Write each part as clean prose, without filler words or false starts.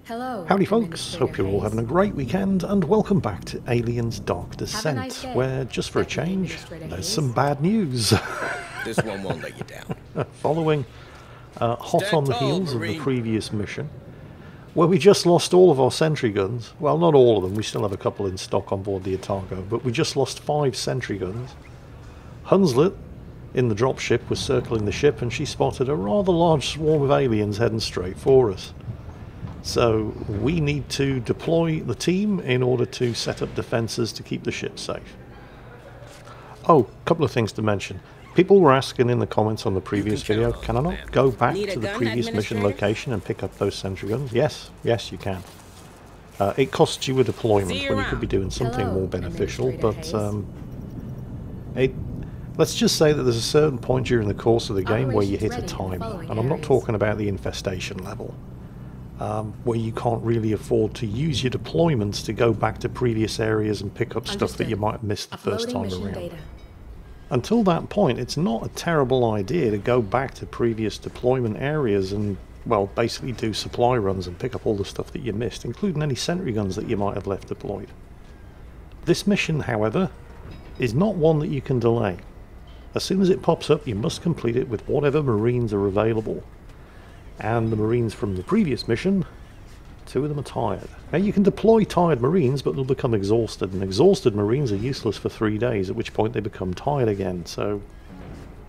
Hello, Howdy folks, hope you're all having a great weekend and welcome back to Aliens Dark Descent, nice day, where, just for a Deputy change, Administrator there's Hayes. some bad news. This one won't let you down. Following hot Stand on the tall, heels of the Marine. previous mission, where we just lost all of our sentry guns. Well, not all of them, we still have a couple in stock on board the Otago, but we just lost 5 sentry guns. Hunslet, in the dropship, was circling the ship and she spotted a rather large swarm of aliens heading straight for us. So we need to deploy the team in order to set up defences to keep the ship safe. Oh, a couple of things to mention. People were asking in the comments on the previous video, can I not go back to the previous mission location and pick up those sentry guns? Yes, yes you can. It costs you a deployment when you could be doing something Hello, more beneficial, but Hayes. let's just say that there's a certain point during the course of the game where you hit a Operations ready in the timer, following and I'm not areas. talking about the infestation level. Where you can't really afford to use your deployments to go back to previous areas and pick up stuff that you might have missed the first time Uploading mission around. data. Until that point, it's not a terrible idea to go back to previous deployment areas and, well, basically do supply runs and pick up all the stuff that you missed, including any sentry guns that you might have left deployed. This mission, however, is not one that you can delay. As soon as it pops up, you must complete it with whatever Marines are available. And the Marines from the previous mission, 2 of them are tired. Now you can deploy tired Marines, but they'll become exhausted, and exhausted Marines are useless for 3 days, at which point they become tired again. So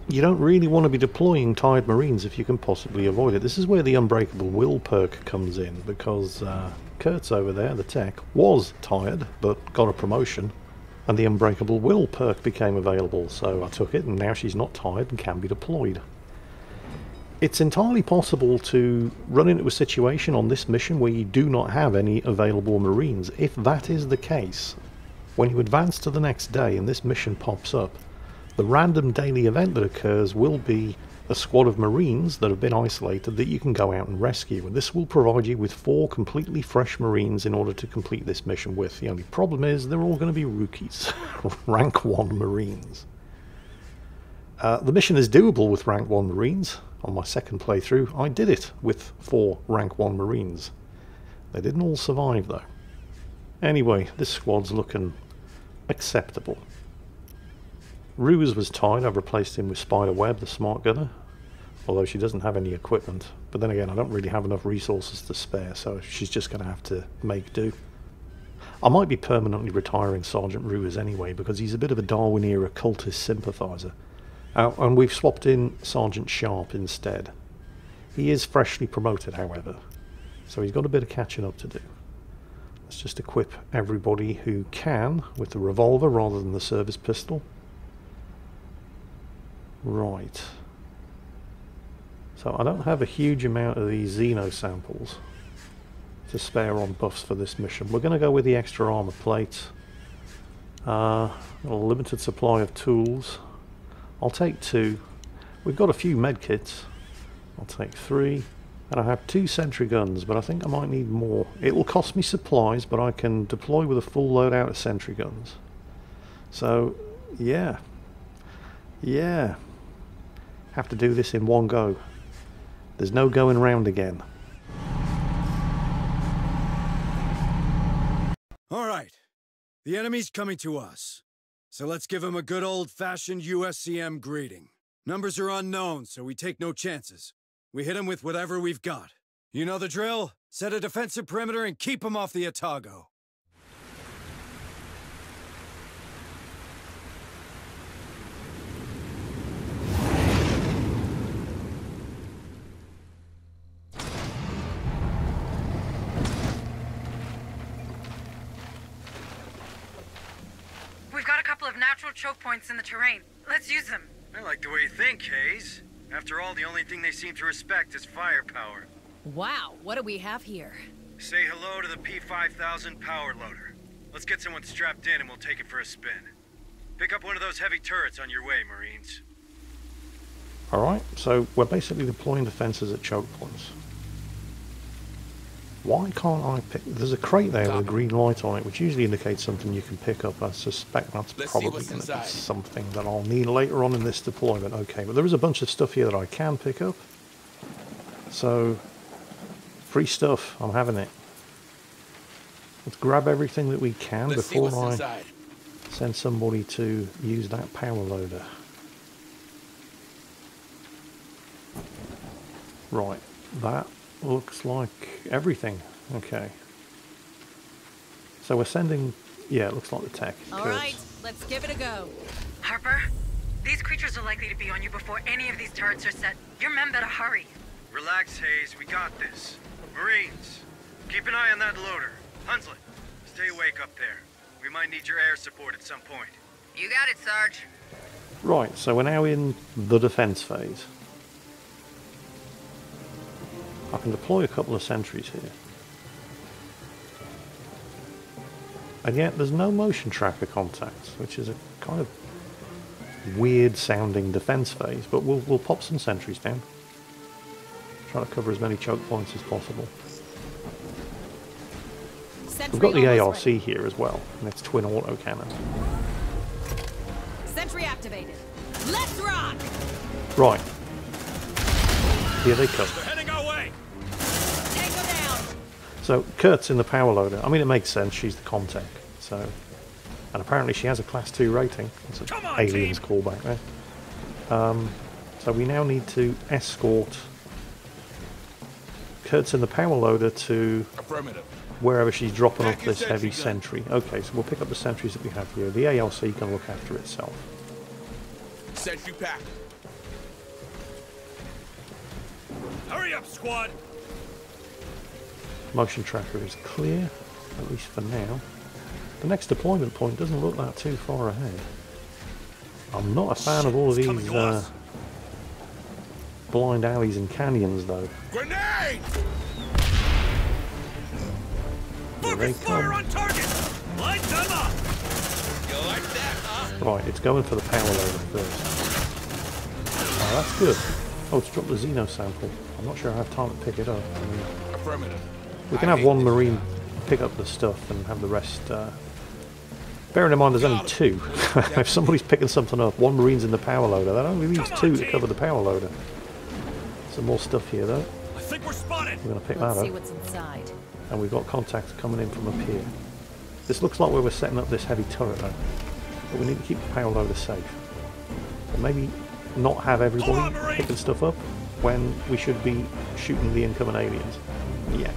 you don't really want to be deploying tired Marines if you can possibly avoid it. This is where the Unbreakable Will perk comes in, because Kurtz over there, the tech, was tired, but got a promotion, and the Unbreakable Will perk became available, so I took it, and now she's not tired and can be deployed. It's entirely possible to run into a situation on this mission where you do not have any available Marines. If that is the case, when you advance to the next day and this mission pops up, the random daily event that occurs will be a squad of Marines that have been isolated that you can go out and rescue. And this will provide you with 4 completely fresh Marines in order to complete this mission with. The only problem is they're all going to be rookies, rank 1 Marines. The mission is doable with rank 1 Marines. On my second playthrough, I did it with 4 rank 1 Marines. They didn't all survive though. Anyway, this squad's looking acceptable. Ruse was tied. I've replaced him with Spiderweb, the smart gunner. Although she doesn't have any equipment. But then again, I don't really have enough resources to spare, so she's just going to have to make do. I might be permanently retiring Sergeant Ruse anyway, because he's a bit of a Darwin-era cultist sympathiser. And we've swapped in Sergeant Sharp instead. He is freshly promoted, however, so he's got a bit of catching up to do. Let's just equip everybody who can with the revolver rather than the service pistol. Right. So I don't have a huge amount of these Xeno samples to spare on buffs for this mission. We're going to go with the extra armor plate. A limited supply of tools. I'll take 2. We've got a few medkits. I'll take 3. And I have 2 sentry guns, but I think I might need more. It will cost me supplies, but I can deploy with a full loadout of sentry guns. So, yeah. Yeah. Have to do this in one go. There's no going round again. Alright. The enemy's coming to us. So let's give him a good old-fashioned USCM greeting. Numbers are unknown, so we take no chances. We hit him with whatever we've got. You know the drill? Set a defensive perimeter and keep him off the Otago. We've got a couple of natural choke points in the terrain. Let's use them. I like the way you think, Hayes. After all, the only thing they seem to respect is firepower. Wow, what do we have here? Say hello to the P5000 power loader. Let's get someone strapped in and we'll take it for a spin. Pick up one of those heavy turrets on your way, Marines. Alright, so we're basically deploying defences at choke points. Why can't I pick... There's a crate there with a green light on it, which usually indicates something you can pick up. I suspect that's probably going to be something that I'll need later on in this deployment. Okay, but there is a bunch of stuff here that I can pick up. So, free stuff. I'm having it. Let's grab everything that we can Let's see before what's I inside. send somebody to use that power loader. Right, that looks like everything. Okay. So we're sending... Yeah, it looks like the tech. All right, let's give it a go. Harper, these creatures are likely to be on you before any of these turrets are set. Your men better hurry. Relax, Hayes. We got this. Marines, keep an eye on that loader. Hunslet, stay awake up there. We might need your air support at some point. You got it, Sarge. Right, so we're now in the defense phase. I can deploy a couple of sentries here. And yet there's no motion tracker contacts, which is a kind of weird sounding defense phase, but we'll pop some sentries down. Try to cover as many choke points as possible. Sentry We've got the almost ARC ready. here as well, and it's twin autocannon. Sentry activated. Let's rock! Right. Here they come. They're heading our way! Tango down! So, Kurt's in the power loader. I mean, it makes sense, she's the Comtech, so... And apparently she has a Class 2 rating. That's an aliens callback there. So we now need to escort Kurt's in the power loader to Affirmative. wherever she's dropping off Pack your this heavy sentry gun. sentry. Okay, so we'll pick up the sentries that we have here. The ALC can look after itself. Sentry pack. Hurry up, squad! Motion tracker is clear, at least for now. The next deployment point doesn't look that too far ahead. I'm not a fan of all of It's coming these to us. blind alleys and canyons, though. Grenade! Here they come. on target! Light them up! You like that, huh? Right, it's going for the power loader first. Oh, that's good. Oh, it's dropped the Xeno sample. I'm not sure I have time to pick it up. I mean, Affirmative. we can I have hate one this. Marine pick up the stuff and have the rest... Bearing in mind there's only two. If somebody's picking something up, one Marine's in the power loader. That only leaves two to cover the power loader. Some more stuff here, though. I think we're spotted! We're going to pick Let's that see up. what's inside. And we've got contacts coming in from up here. This looks like where we're setting up this heavy turret, though. But we need to keep the power loader safe. And maybe not have everybody Hold on, Marine! picking stuff up when we should be shooting the incoming aliens. Yeah.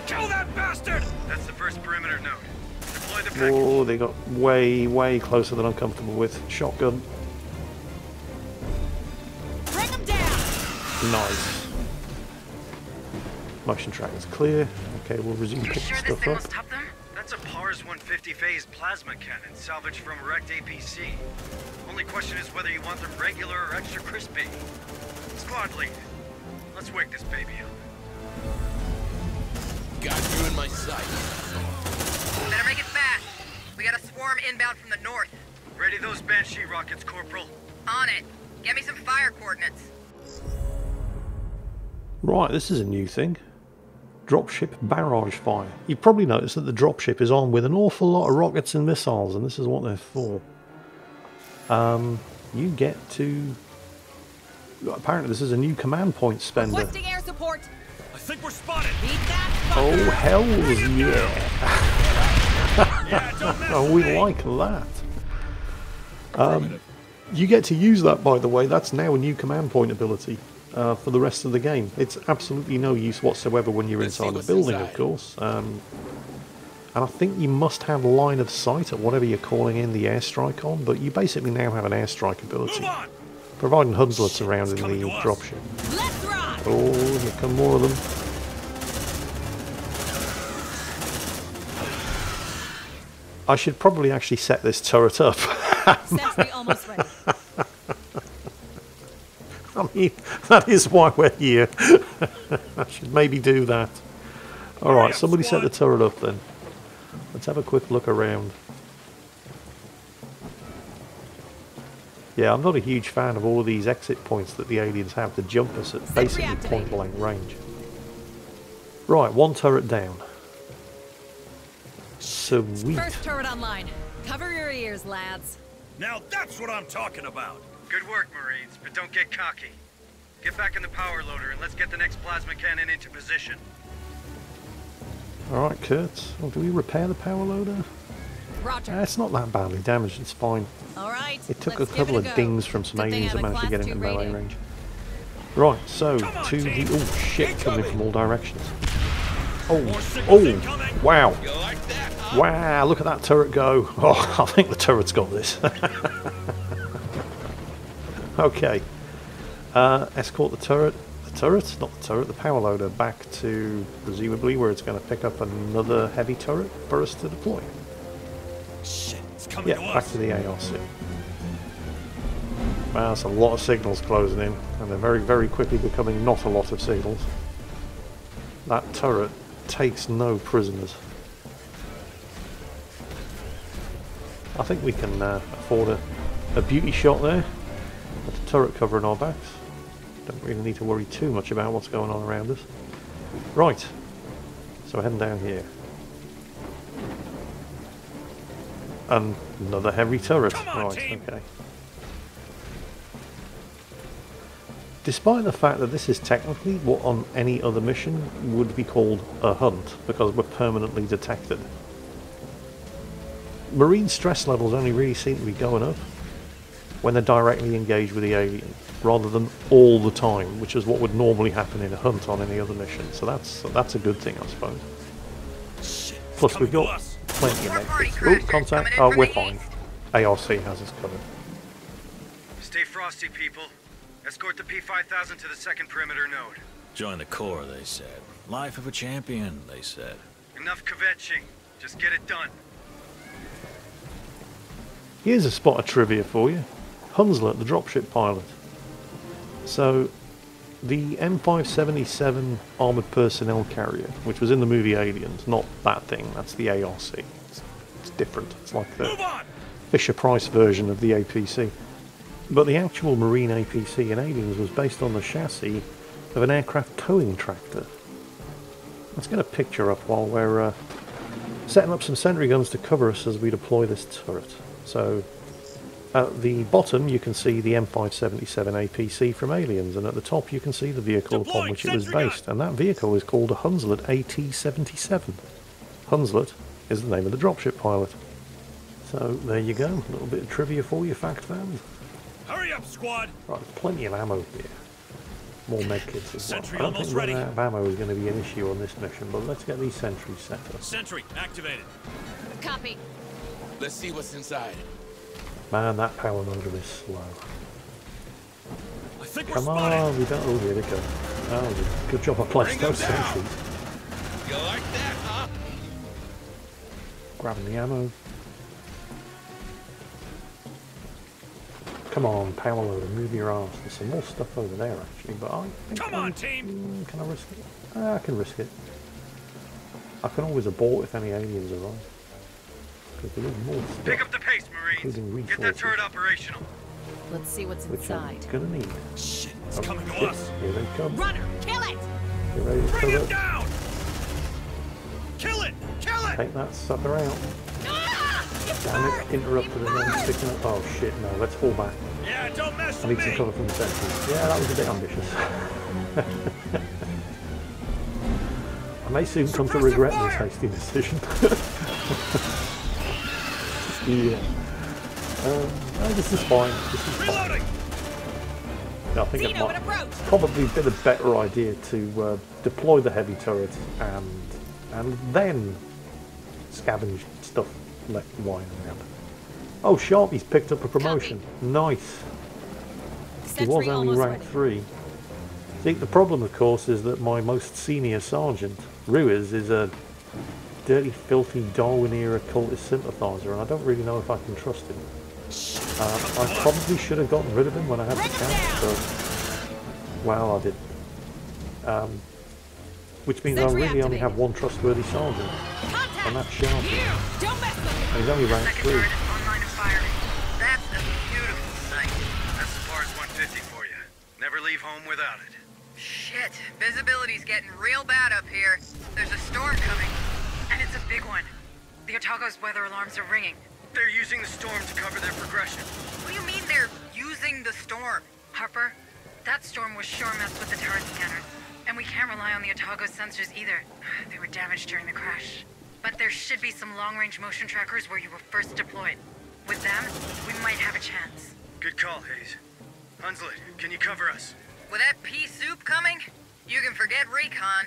Kill that bastard! That's the first perimeter node. Deploy the package. Oh, they got way, way closer than I'm comfortable with. Shotgun. Bring them down! Nice. Motion track is clear. Okay, we'll resume You picking sure this stuff thing will up. stop them? That's a PARS 150 phase plasma cannon salvaged from a wrecked APC. Only question is whether you want them regular or extra crispy. Squad lead, let's wake this baby up. Got you in my sight. Better make it fast. We got a swarm inbound from the north. Ready those Banshee rockets, Corporal. On it. Get me some fire coordinates. Right, this is a new thing. Dropship barrage fire. You've probably noticed that the dropship is armed with an awful lot of rockets and missiles, and this is what they're for. You get to... Apparently this is a new command point spender. Requesting air support! I think we're spotted. Beat that! Oh, fucker! hells yeah! Yeah, don't mess Oh, with we me. like that. Affirmative. You get to use that, by the way. That's now a new command point ability for the rest of the game. It's absolutely no use whatsoever when you're Let's see inside the what's building, inside. of course. And I think you must have line of sight at whatever you're calling in the airstrike on, but you basically now have an airstrike ability, Move on! providing Hunslet's around in coming the to us. dropship. Let's rock! Oh, here come more of them. I should probably actually set this turret up. Sentry almost ready. I mean, that is why we're here. I should maybe do that. Alright, somebody set the turret up then. Let's have a quick look around. Yeah, I'm not a huge fan of all of these exit points that the aliens have to jump us at basically point blank range. Right, one turret down. Sweet. First turret online. Cover your ears, lads. Now that's what I'm talking about. Good work, Marines, but don't get cocky. Get back in the power loader and let's get the next plasma cannon into position. Alright, Kurt. Well, do we repair the power loader? Roger. It's not that badly damaged, it's fine. All right. It took let's a couple give it of go. dings from some Good thing aliens I'm that a managed to get Class into 2 melee rating. range. Right, so Come on, to the... team. Oh shit, coming from all directions. More Oh, signals oh, incoming. wow. You like that, huh? Wow, look at that turret go. Oh, I think the turret's got this. Okay. Escort the turret. The turret? Not the turret, the power loader back to presumably where it's going to pick up another heavy turret for us to deploy. Shit, it's coming Yeah, to back us. to the ARC. Wow, that's a lot of signals closing in, and they're very, very quickly becoming not a lot of signals. That turret takes no prisoners. I think we can afford a beauty shot there. With the turret covering our backs. Don't really need to worry too much about what's going on around us. Right, so we're heading down here. And another heavy turret. Come on, Right, team. okay. Despite the fact that this is technically what on any other mission would be called a hunt, because we're permanently detected. Marine stress levels only really seem to be going up when they're directly engaged with the alien, rather than all the time, which is what would normally happen in a hunt on any other mission. So that's a good thing, I suppose. Shit, it's Plus coming we've to got us. plenty of More party medkits. Oh, crashers contact. coming in Oh, from we're the fine. east. ARC has us covered. Stay frosty, people. Escort the P5000 to the second perimeter node. Join the Corps, they said. Life of a champion, they said. Enough kvetching. Just get it done. Here's a spot of trivia for you. Hunslet, the dropship pilot. So, the M577 armoured personnel carrier, which was in the movie Aliens, not that thing, that's the ARC. It's different. It's like Move the on! Fisher-Price version of the APC. But the actual Marine APC in Aliens was based on the chassis of an aircraft towing tractor. Let's get a picture up while we're setting up some sentry guns to cover us as we deploy this turret. So, at the bottom you can see the M577 APC from Aliens, and at the top you can see the vehicle upon Deploying which it was sentry gun. based, and that vehicle is called a Hunslet AT-77. Hunslet is the name of the dropship pilot. So there you go, a little bit of trivia for you, fact fans. Hurry up, squad! Right, there's plenty of ammo here. More medkits as well. Sentry I don't almost think running ready. out of ammo is going to be an issue on this mission, but let's get these sentries set up. Sentry activated. Copy. Let's see what's inside. Man, that power loader is slow. I think we're Come spotted. on, we don't... Oh, here they come. Oh, good job I placed Bring 'em those down. sentries. You like that, huh? Grabbing the ammo. Come on, power loader, move your arse. There's some more stuff over there, actually, but I think Come on, team! Can I risk it? I can risk it. I can always abort if any aliens arrive. Because there is more stuff, Pick up the pace, including Marines. Get that reinforcements, turret operational. Let's see what's which I'm inside. gonna need. Shit, it's Oh, coming to shit. us. Here they come. Runner, kill it! You ready to Bring cover him it? down! Kill it! Kill it! Take that sucker out. Ah! It's Damn hard! it, interrupted and then sticking up. Oh shit, no, let's fall back. Yeah, don't mess I with need some me! cover from the sentries. Yeah, that was a bit ambitious. I may soon come to Suppressive regret fire! this hasty decision. Yeah. No, this is fine. This is fine. Reloading! I think it Xeno, an might approach! probably been a better idea to deploy the heavy turret and then scavenge stuff left lying around. Oh, Sharpie's picked up a promotion. Nice. He was Sentry only almost rank ready. 3. See, the problem, of course, is that my most senior sergeant, Ruiz, is a dirty, filthy Darwin-era cultist sympathiser, and I don't really know if I can trust him. I probably should have gotten rid of him when I had the Bring him chance, down! but well, I did. Which means Sentry I really only activated. have one trustworthy sergeant, Contact! and that's Sharpie. You! Don't mess with me! And he's only rank Second 3. turret is online and firing. That's a beautiful sight. That's as far as 150 for you. Never leave home without it. Shit, visibility's getting real bad up here. There's a storm coming. And it's a big one. The Otago's weather alarms are ringing. They're using the storm to cover their progression. What do you mean they're using the storm? Harper, that storm was sure messed with the turret scanners. And we can't rely on the Otago's sensors either. They were damaged during the crash. But there should be some long-range motion trackers where you were first deployed. With them, we might have a chance. Good call, Hayes. Hunslet, can you cover us? With that pea soup coming, you can forget recon.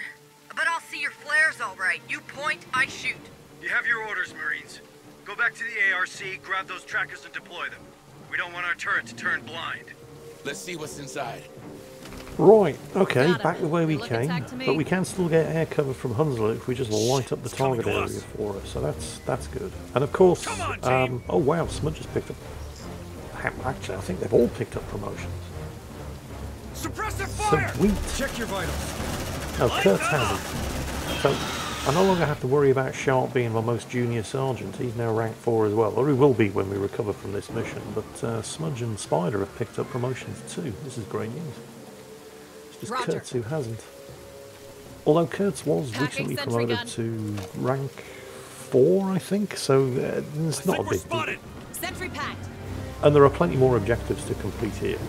But I'll see your flares all right. You point, I shoot. You have your orders, Marines. Go back to the ARC, grab those trackers and deploy them. We don't want our turret to turn blind. Let's see what's inside. Right, okay, Got it. back the way we Look came, attack to me. but we can still get air cover from Hunslet if we just light up the coming target to area us. for us, so that's good. And of course, Come on, team. oh wow, Smudge has picked up, actually I think they've all picked up promotions. Suppressive fire! Sweet! Check your vitals. No, Kurtz hasn't. So, I no longer have to worry about Sharp being my most junior sergeant. He's now rank 4 as well, or he will be when we recover from this mission. But Smudge and Spider have picked up promotions too. This is great news. It's just Roger. Kurtz who hasn't. Although Kurtz was Packing recently sentry promoted gun. to rank 4, I think, so it's not a big deal. Sentry packed. And there are plenty more objectives to complete here.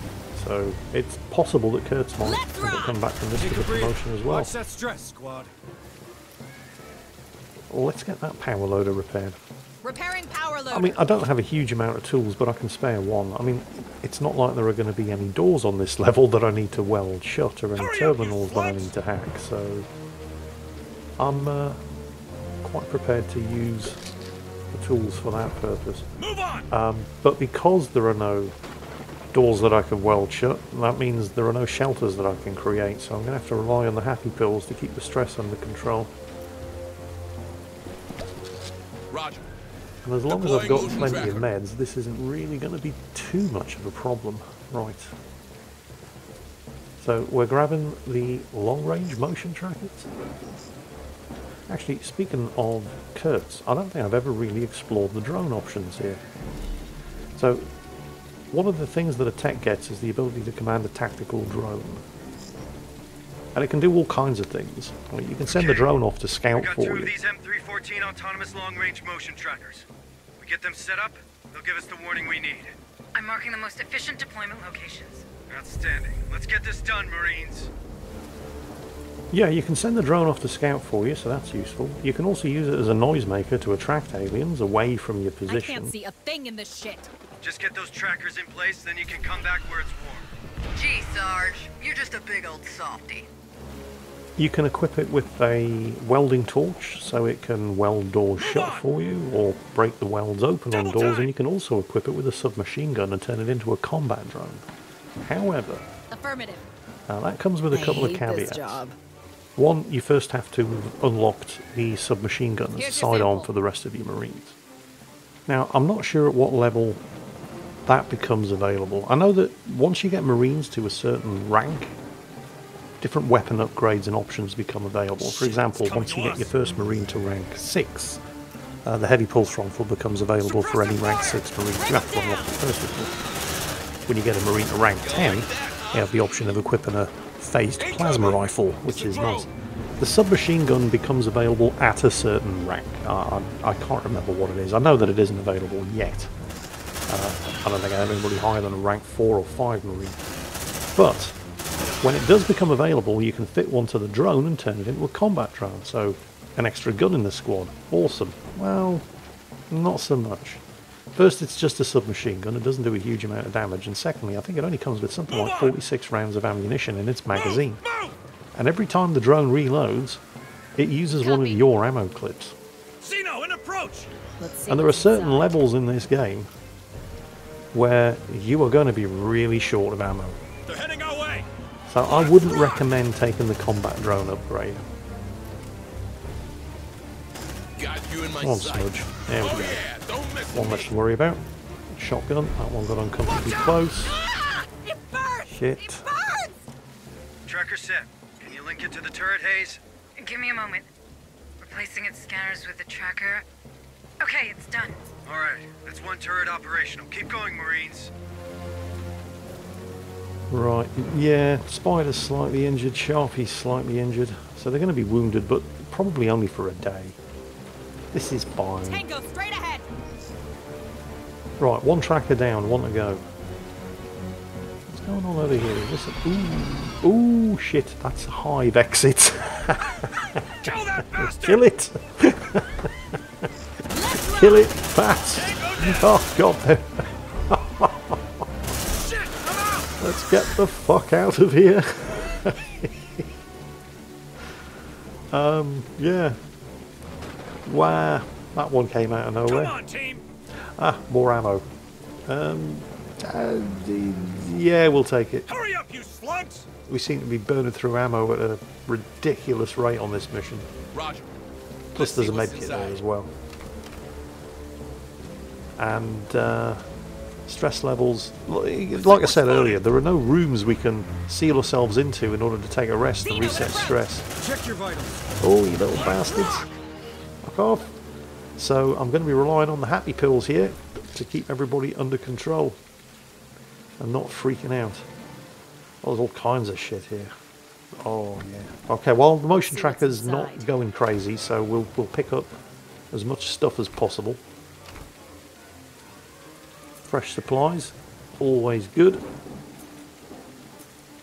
So it's possible that Kurtz might Let's rock! come back from this Take with a a breather. promotion as well. Watch that stress, squad. Well, let's get that power loader repaired. Repairing power loader. I mean, I don't have a huge amount of tools, but I can spare one. I mean, it's not like there are going to be any doors on this level that I need to weld shut or any terminals that I need to hack, so I'm quite prepared to use the tools for that purpose. Move on! But because there are no doors that I can weld shut, that means there are no shelters that I can create, so I'm going to have to rely on the happy pills to keep the stress under control. Roger. And as long as I've got Deploying plenty of motion meds, this isn't really going to be too much of a problem. Right. So we're grabbing the long-range motion trackers. Actually, speaking of Kurtz, I don't think I've ever really explored the drone options here. So, one of the things that a tech gets is the ability to command a tactical drone. And it can do all kinds of things. I mean, you can send the Okay. drone off to We scout got for two you. of these M314 autonomous long-range motion trackers. We get them set up, they'll give us the warning we need. I'm marking the most efficient deployment locations. Outstanding. Let's get this done, Marines. Yeah, you can send the drone off to scout for you, so that's useful. You can also use it as a noisemaker to attract aliens away from your I position. can't see a thing in this shit. Just get those trackers in place, then you can come back where it's warm. Gee, Sarge, you're just a big old softy. You can equip it with a welding torch, so it can weld doors shut for you, or break the welds open on doors, and you can also equip it with a submachine gun and turn it into a combat drone. However, Affirmative. now that comes with a couple of I hate caveats. this job. One, you first have to have unlocked the submachine gun as a Here's your sidearm sample. for the rest of your Marines. Now, I'm not sure at what level that becomes available. I know that once you get Marines to a certain rank, different weapon upgrades and options become available. For example, once you get your first Marine to rank 6, the heavy pulse rifle becomes available for any rank 6 Marines. You have to unlock the first of them. When you get a Marine to rank 10, you have the option of equipping a phased plasma rifle, which is nice. The submachine gun becomes available at a certain rank. I can't remember what it is. I know that it isn't available yet. I don't think I have anybody higher than a rank 4 or 5 Marine. But when it does become available, you can fit one to the drone and turn it into a combat drone. So, an extra gun in the squad. Awesome. Well, not so much. First, it's just a submachine gun. It doesn't do a huge amount of damage. And secondly, I think it only comes with something like 46 rounds of ammunition in its magazine. And every time the drone reloads, it uses one of Copy. your ammo clips. Xeno, an approach! Let's see. And there are what's certain inside. levels in this game where you are going to be really short of ammo. They're heading our way! So I wouldn't recommend taking the combat drone upgrade. Got you in my Come on, sight. Smudge. There we Oh go. yeah, don't miss One me. less to worry about. Shotgun. That one got uncomfortably close. Ah! It burns! Shit. It burns! Tracker set. Can you link it to the turret, Hayes? Give me a moment. Replacing its scanners with the tracker. Okay, it's done. Alright, that's one turret operational. Keep going, Marines. Right. Yeah, Spider's slightly injured. Sharpie's slightly injured. So they're going to be wounded, but probably only for a day. This is fine. Tango, straight ahead! Right, one tracker down, one to go. Let's going on over here? Is this a... Ooh, shit, that's a hive exit. Kill that bastard! Kill it! Kill it fast! Oh god. Shit, I'm out! Let's get the fuck out of here. Yeah. Wow, that one came out of nowhere. Come on, team! Ah, more ammo. Yeah, we'll take it. Hurry up, you slugs! We seem to be burning through ammo at a ridiculous rate on this mission. Roger. Plus there's a medkit there as well. And stress levels, like I said earlier, there are no rooms we can seal ourselves into in order to take a rest and reset stress. Check your vitals. Oh, you little bastards. Fuck off. So I'm going to be relying on the happy pills here to keep everybody under control and not freaking out. Oh, there's all kinds of shit here. Oh yeah. Okay, well the motion tracker's not going crazy, so we'll pick up as much stuff as possible. Fresh supplies, always good.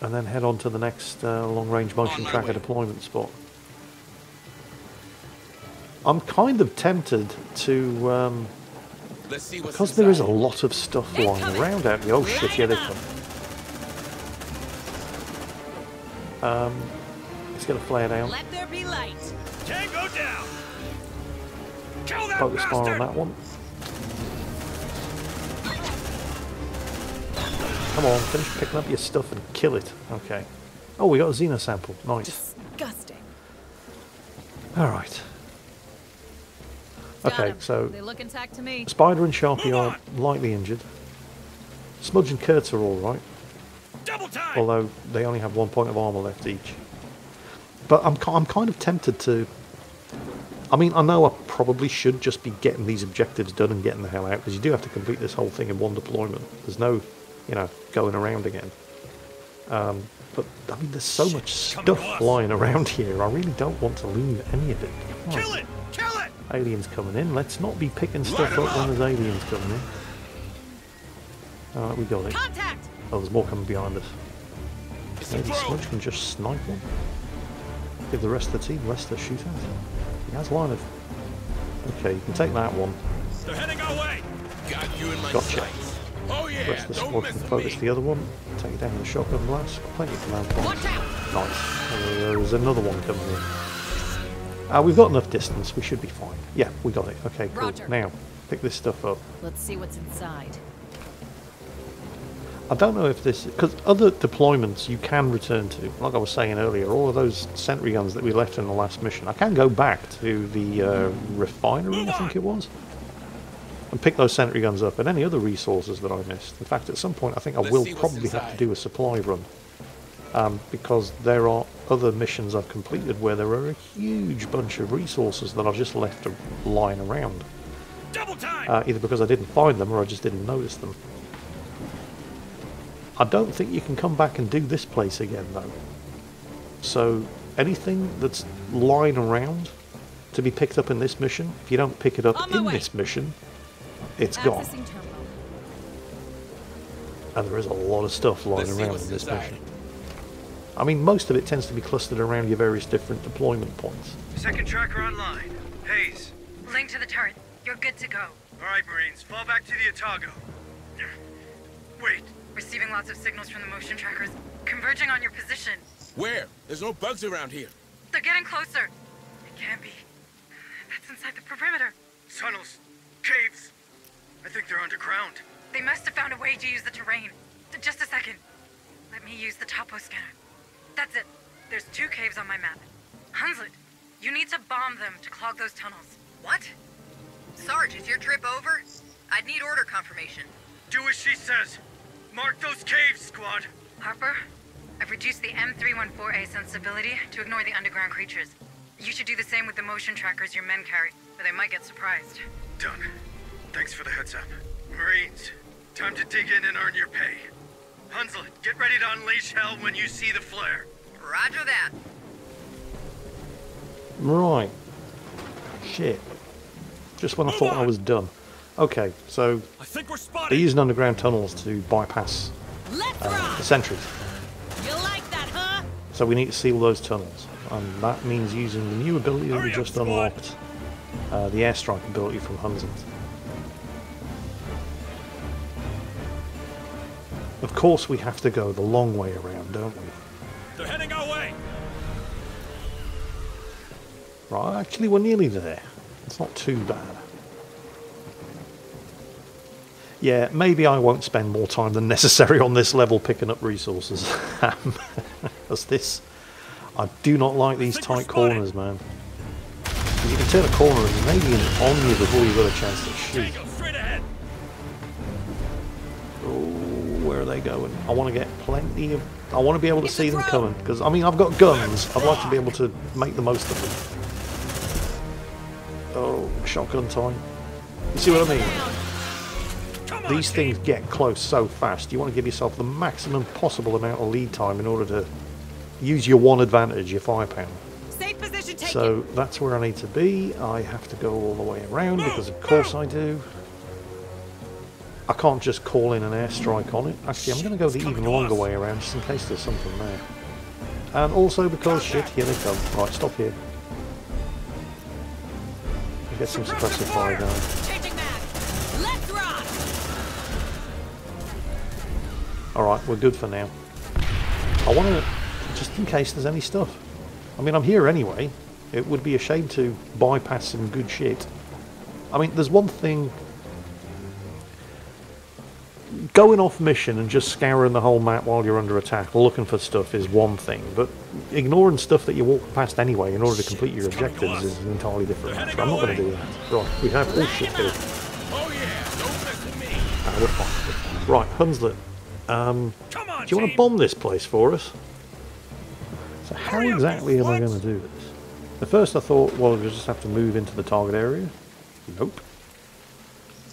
And then head on to the next long-range motion tracker deployment spot. I'm kind of tempted to, because there is a lot of stuff lying around out here. Oh shit, here they come. Let's get a flare down. Let there be light. Tango down! Kill that Focus fire on bastard! that one. Come on, finish picking up your stuff and kill it. Okay. Oh, we got a Xeno sample. Nice. Disgusting. Alright. Got Okay, 'em. so They look intact to me. Spider and Sharpie Move are lightly injured. Smudge and Kurtz are alright, Double time! although they only have 1 point of armor left each. But I'm kind of tempted to... I mean, I know I probably should just be getting these objectives done and getting the hell out, because you do have to complete this whole thing in one deployment. There's no, you know, going around again. But, I mean, there's so much stuff lying around here, I really don't want to leave any of it. Come on. Kill it! Kill it! Aliens coming in. Let's not be picking stuff up when there's aliens coming in. Alright, we got it. Contact! Oh, there's more coming behind us. It's a Maybe pro. Smudge can just snipe one. Give the rest of the team less to shoot at. He has line of... Okay, you can take that one. They're heading our way! Got you in my Gotcha. sights. Oh yeah, The rest of the don't squad mess can with focus me. the other one. Take it down with a shotgun blast. Plenty of command points. Watch out! Nice. There's another one coming in. We've got enough distance. We should be fine. Yeah, we got it. Okay, cool. Roger. Now, pick this stuff up. Let's see what's inside. I don't know if this... Because other deployments you can return to. Like I was saying earlier, all of those sentry guns that we left in the last mission. I can go back to the refinery, I think it was, and pick those sentry guns up and any other resources that I missed. In fact, at some point I think I Let's will see what's probably have to inside. do a supply run. Because there are other missions I've completed where there are a huge bunch of resources that I've just left lying around. Double time! Either because I didn't find them or I just didn't notice them. I don't think you can come back and do this place again though. So anything that's lying around to be picked up in this mission, if you don't pick it up On my in way. this mission, it's gone. Accessing terminal. And there is a lot of stuff lying Let's see around what's in this inside. mission. I mean, most of it tends to be clustered around your various different deployment points. Second tracker online. Hayes. Link to the turret. You're good to go. Alright, Marines, fall back to the Otago. Wait, Receiving lots of signals from the motion trackers, converging on your position. Where? There's no bugs around here. They're getting closer. It can't be. That's inside the perimeter. tunnels, caves. I think they're underground. They must have found a way to use the terrain. Just a second. Let me use the topo scanner. That's it. There's 2 caves on my map. Hunslet, you need to bomb them to clog those tunnels. What? Sarge, is your trip over? I'd need order confirmation. Do as she says. Mark those caves, squad. Harper, I've reduced the M314A sensibility to ignore the underground creatures. You should do the same with the motion trackers your men carry, or they might get surprised. Done. Thanks for the heads up. Marines, time to dig in and earn your pay. Hunslet, get ready to unleash hell when you see the flare. Roger that. Right. Shit. Just when I thought I was done. Okay, so I think we're they're spotted. using underground tunnels to bypass the sentries. You like that, huh? So we need to seal those tunnels, and that means using the new ability that we just unlocked, the airstrike ability from Hudson. Of course we have to go the long way around, don't we? They're heading our way. Right, actually we're nearly there. It's not too bad. Yeah, maybe I won't spend more time than necessary on this level picking up resources. Because this... I do not like these tight corners, man. You can turn a corner and maybe on you before you've got a chance to shoot. Oh, where are they going? I want to get plenty of... I want to be able to see them coming. Because, I mean, I've got guns. I'd like to be able to make the most of them. Oh, shotgun time. You see what I mean? These things get close so fast. You want to give yourself the maximum possible amount of lead time in order to use your one advantage, your firepower. Safe position taken. So that's where I need to be. I have to go all the way around because of course I do. I can't just call in an airstrike on it. Actually, I'm going to go the even longer way around just in case there's something there. And also because, shit, here they come. Right, stop here. Get some suppressive fire going. Let's rock. Alright, we're good for now. I want to, just in case there's any stuff. I mean, I'm here anyway. It would be a shame to bypass some good shit. I mean, there's one thing... Going off mission and just scouring the whole map while you're under attack, looking for stuff is one thing, but ignoring stuff that you walk past anyway in order to complete your objectives is an entirely different matter. I'm not going to do that. Right, we have all shit here. Oh yeah, don't mess with me. We're fine. Right, Hunslet. Do you want to bomb this place for us? So how exactly am I going to do this? At first I thought, well, we'll just have to move into the target area. Nope.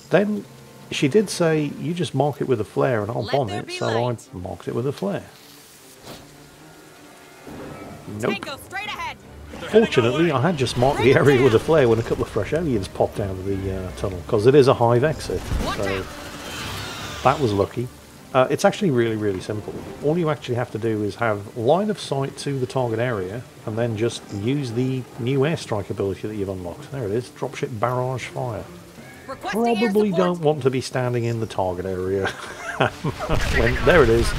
Then she did say, you just mark it with a flare and I'll bomb it, so I marked it with a flare. Nope. Fortunately, I had just marked the area with a flare when a couple of fresh aliens popped out of the tunnel, because it is a hive exit, so that was lucky. It's actually really, really simple. All you actually have to do is have line of sight to the target area, and then just use the new airstrike ability that you've unlocked. There it is, dropship barrage fire. Probably don't want to be standing in the target area. There it is.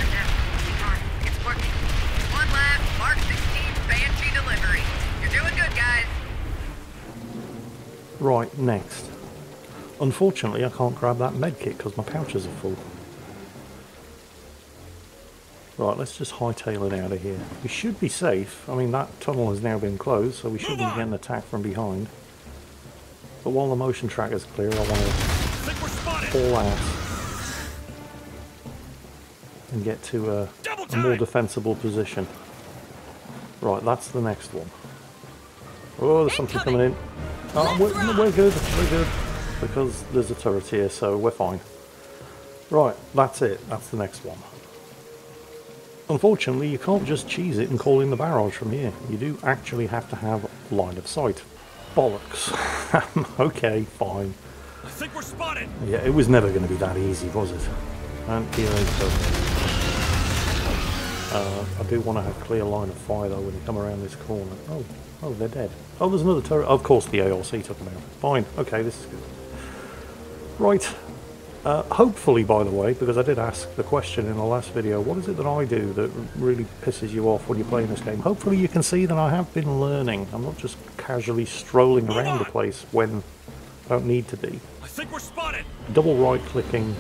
It's working. One last Mark 16 Banshee delivery. You're doing good, guys. Right, next. Unfortunately, I can't grab that medkit because my pouches are full. Right, let's just hightail it out of here. We should be safe. I mean, that tunnel has now been closed, so we shouldn't be getting attacked from behind. But while the motion tracker's clear, I want to pull out and get to a more defensible position. Right, that's the next one. Oh, there's something coming in. Oh, we're good, because there's a turret here, so we're fine. Right, that's it. That's the next one. Unfortunately, you can't just cheese it and call in the barrage from here. You do actually have to have line of sight. Bollocks. Okay, fine. I think we're spotted. Yeah, it was never going to be that easy, was it? And here they come. I do want to have clear line of fire though when you come around this corner. Oh, they're dead. Oh, there's another turret. Of course the ARC took them out. Fine. Okay, this is good. Right. Hopefully, by the way, because I did ask the question in the last video, what is it that I do that really pisses you off when you're playing this game? Hopefully you can see that I have been learning. I'm not just casually strolling around the place when I don't need to be. I think we're spotted. Double right-clicking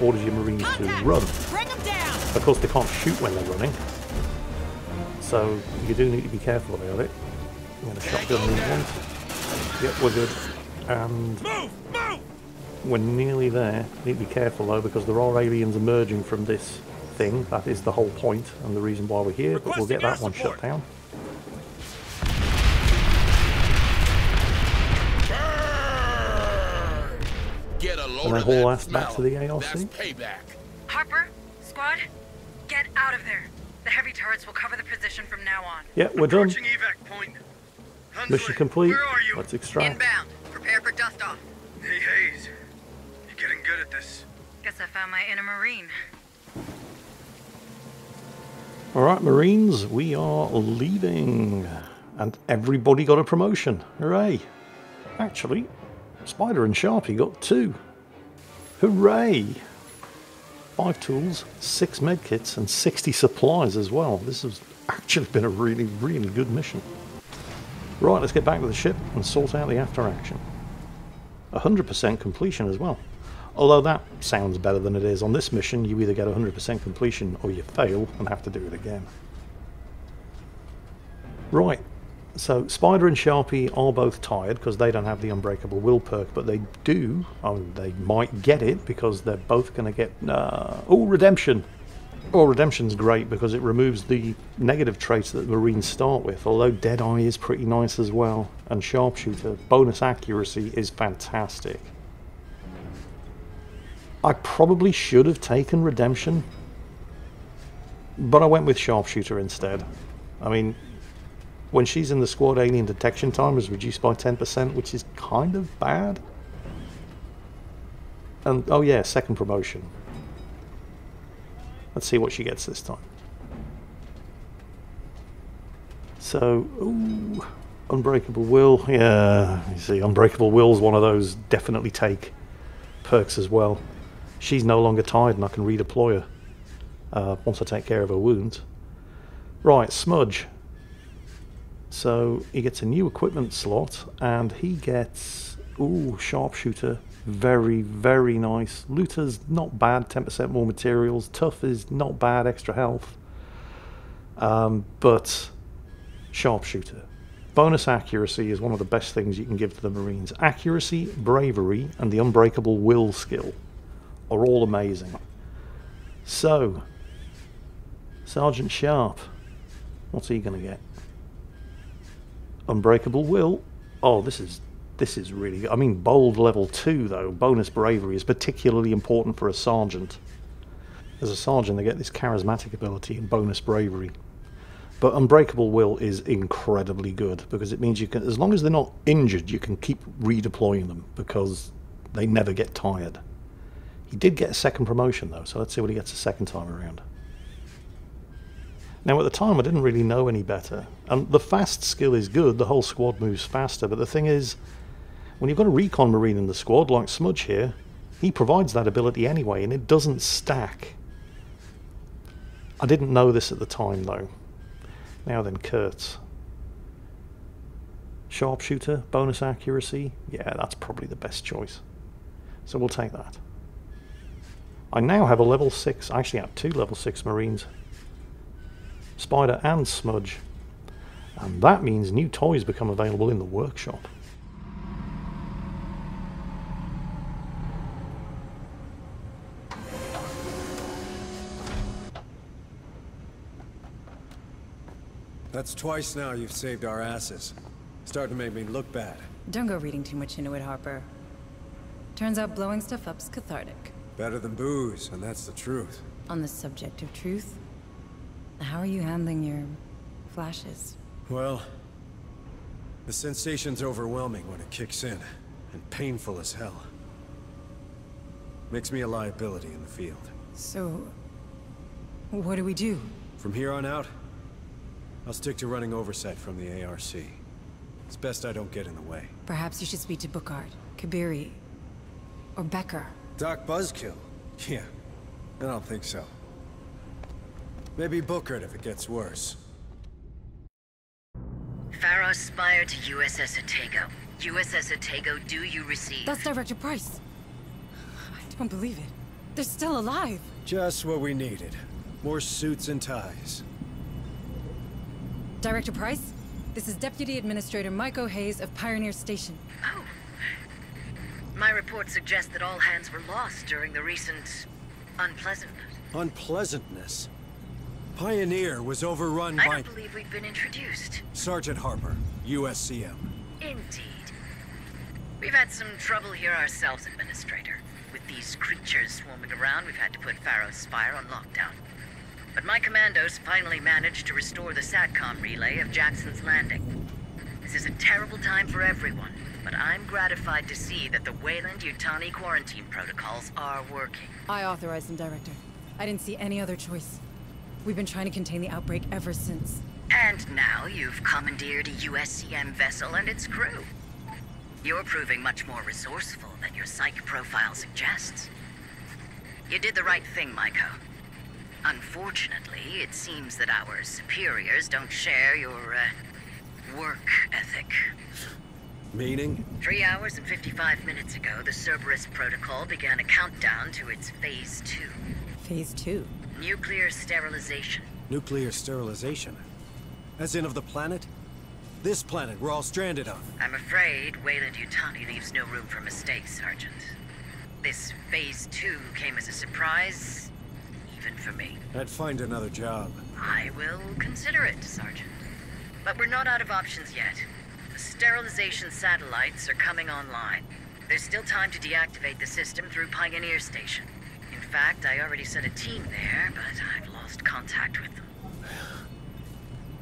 orders your Marines to run. Bring them down. Of course they can't shoot when they're running, so you do need to be careful about it. I'm going to shotgun these ones. Yep, we're good. And Move! we're nearly there. Need to be careful though, because there are aliens emerging from this thing. That is the whole point and the reason why we're here, but we'll get that one shut down. Get a load And then of haul that ass back to the ARC. That's payback. Harper, squad, get out of there. The heavy turrets will cover the position from now on. Yeah, we're done. Approaching evac point. Mission complete. Where are you? Let's extract. Inbound. Prepare for dust off. Hey, Hayes. You're getting good at this. Guess I found my inner Marine. Alright, Marines, we are leaving. And everybody got a promotion. Hooray. Actually, Spider and Sharpie got 2. Hooray! 5 tools, 6 medkits, and 60 supplies as well. This has actually been a really, really good mission. Right, let's get back to the ship and sort out the after action. 100% completion as well. Although that sounds better than it is. On this mission, you either get 100% completion or you fail and have to do it again. Right, so Spider and Sharpie are both tired because they don't have the Unbreakable Will perk, but they do, they might get it because they're both going to get, Redemption. Oh, Redemption's great because it removes the negative traits that the Marines start with, although Deadeye is pretty nice as well, and Sharpshooter, bonus accuracy is fantastic. I probably should have taken Redemption, but I went with Sharpshooter instead. I mean, when she's in the squad, alien detection time is reduced by 10%, which is kind of bad. And, oh yeah, second promotion. Let's see what she gets this time. So, ooh, Unbreakable Will. Yeah, you see, Unbreakable Will's one of those definitely take perks as well. She's no longer tired and I can redeploy her once I take care of her wounds. Right, Smudge. So he gets a new equipment slot and he gets, ooh, Sharpshooter. Very, very nice. Looter's not bad, 10% more materials. Tough is not bad, extra health. But Sharpshooter. Bonus accuracy is one of the best things you can give to the Marines. Accuracy, bravery, and the Unbreakable Will skill are all amazing. So, Sergeant Sharp, what's he going to get? Unbreakable Will. Oh, this is really good. I mean, bold level 2 though. Bonus bravery is particularly important for a sergeant. As a sergeant, they get this charismatic ability and bonus bravery. But Unbreakable Will is incredibly good because it means you can, as long as they're not injured, you can keep redeploying them because they never get tired. He did get a second promotion though, so let's see what he gets a second time around. Now at the time I didn't really know any better, and the fast skill is good, the whole squad moves faster, but the thing is, when you've got a recon marine in the squad like Smudge here, he provides that ability anyway and it doesn't stack. I didn't know this at the time though. Now then, Kurtz. Sharpshooter, bonus accuracy, yeah, that's probably the best choice. So we'll take that. I now have a level 6, I actually have 2 level 6 Marines. Spider and Smudge. And that means new toys become available in the workshop. That's twice now you've saved our asses. Starting to make me look bad. Don't go reading too much into it, Harper. Turns out blowing stuff up's cathartic. Better than booze, and that's the truth. On the subject of truth, how are you handling your flashes? Well, the sensation's overwhelming when it kicks in, and painful as hell. Makes me a liability in the field. So, what do we do? From here on out, I'll stick to running oversight from the ARC. It's best I don't get in the way. Perhaps you should speak to Bookard, Kabiri, or Becker. Doc Buzzkill? Yeah, I don't think so. Maybe Bookard if it gets worse. Pharaoh Spire to USS Otago. USS Otago, do you receive? That's Director Price. I don't believe it. They're still alive. Just what we needed. More suits and ties. Director Price, this is Deputy Administrator Mike O'Hays of Pioneer Station. Oh. My report suggests that all hands were lost during the recent unpleasantness. Unpleasantness? Pioneer was overrun by... I don't believe we've been introduced. Sergeant Harper, USCM. Indeed. We've had some trouble here ourselves, Administrator. With these creatures swarming around, we've had to put Pharaoh Spire on lockdown. But my commandos finally managed to restore the SATCOM relay of Jackson's Landing. This is a terrible time for everyone, but I'm gratified to see that the Wayland-Yutani quarantine protocols are working. I authorized them, Director. I didn't see any other choice. We've been trying to contain the outbreak ever since. And now you've commandeered a USCM vessel and its crew. You're proving much more resourceful than your psych profile suggests. You did the right thing, Maiko. Unfortunately, it seems that our superiors don't share your, work ethic. Meaning? 3 hours and 55 minutes ago, the Cerberus Protocol began a countdown to its Phase 2. Phase 2? Nuclear sterilization. Nuclear sterilization? As in of the planet? This planet we're all stranded on. I'm afraid Weyland-Yutani leaves no room for mistakes, Sergeant. This Phase 2 came as a surprise, even for me. I'd find another job. I will consider it, Sergeant. But we're not out of options yet. The sterilization satellites are coming online. There's still time to deactivate the system through Pioneer Station. In fact, I already sent a team there, but I've lost contact with them.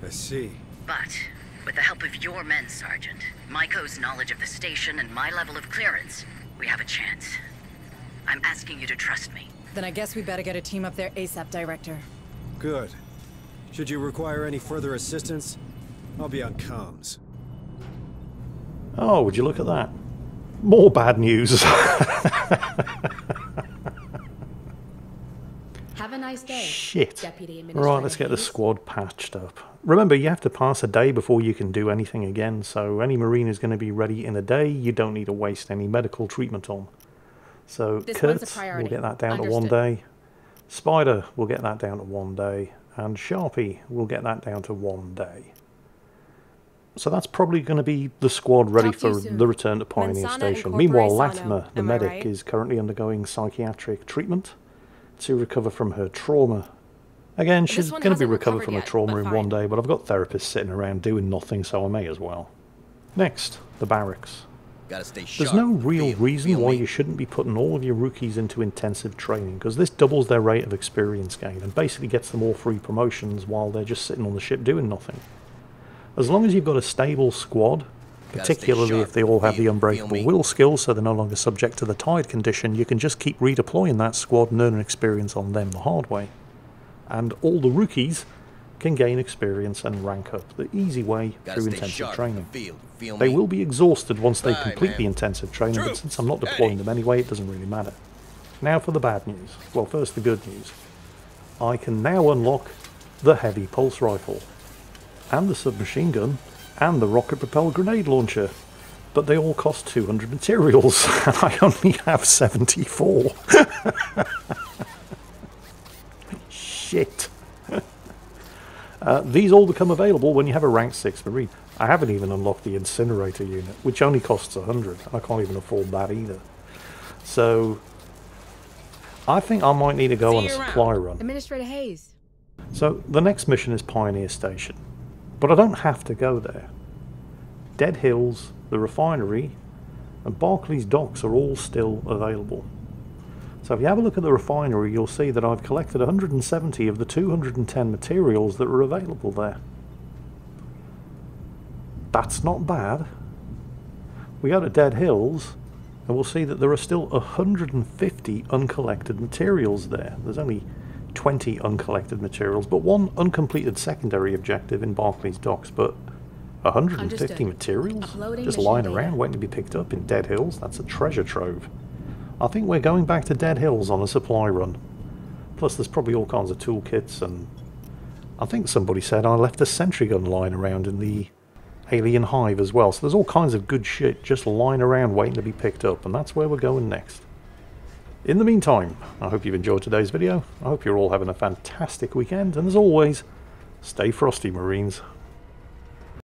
I see. But, with the help of your men, Sergeant, Maiko's knowledge of the station and my level of clearance, we have a chance. I'm asking you to trust me. Then I guess we better get a team up there ASAP, Director. Good. Should you require any further assistance, I'll be on comms. Oh, would you look at that? More bad news. Have a nice day. Shit. Deputy Administrator Right, let's get the Hayes. squad patched up. Remember, you have to pass a day before you can do anything again, so any Marine is going to be ready in a day. You don't need to waste any medical treatment on. So This one's a Kurt, priority. we'll get that down to 1 Understood. day. Spider, we'll get that down to 1 day. And Sharpie, we'll get that down to 1 day. So that's probably going to be the squad ready Talk to you for soon. the return to Pioneer Mensana Station. incorpore Meanwhile, sano. Latimer, the Am I medic, right? is currently undergoing psychiatric treatment to recover from her trauma. Again, she's one going to be hasn't recovered recovered from her yet, trauma but in fine. 1 day, but I've got therapists sitting around doing nothing, so I may as well. Next, the barracks. Gotta stay sharp. There's no real Feel- reason feel why me? you shouldn't be putting all of your rookies into intensive training, because this doubles their rate of experience gain and basically gets them all free promotions while they're just sitting on the ship doing nothing. As long as you've got a stable squad, particularly sharp. if they all have the Feel unbreakable me? will skills, so they're no longer subject to the tide condition, you can just keep redeploying that squad and earning experience on them the hard way. And all the rookies can gain experience and rank up the easy way Gotta through stay intensive sharp. training. Feel They me? will be exhausted once they Aye, complete the man. intensive training, but Troops, since I'm not deploying ready. them anyway, it doesn't really matter. Now for the bad news. Well, first the good news. I can now unlock the heavy pulse rifle, and the submachine gun, and the rocket-propelled grenade launcher. But they all cost 200 materials, and I only have 74. Shit. These all become available when you have a rank 6 Marine. I haven't even unlocked the incinerator unit, which only costs 100. I can't even afford that either. So, I think I might need to go on a supply run. Administrator Hayes. So, the next mission is Pioneer Station. But I don't have to go there. Dead Hills, the refinery, and Barclays Docks are all still available. So if you have a look at the refinery, you'll see that I've collected 170 of the 210 materials that were available there. That's not bad. We go to Dead Hills, and we'll see that there are still 150 uncollected materials there. There's only 20 uncollected materials, but one uncompleted secondary objective in Barclays Docks, but 150 Understood. materials? Uploading Just mission lying data. around waiting to be picked up in Dead Hills? That's a treasure trove. I think we're going back to Dead Hills on a supply run. Plus there's probably all kinds of toolkits, and I think somebody said I left a sentry gun lying around in the alien hive as well. So there's all kinds of good shit just lying around waiting to be picked up, and that's where we're going next. In the meantime, I hope you've enjoyed today's video. I hope you're all having a fantastic weekend, and as always, stay frosty, Marines.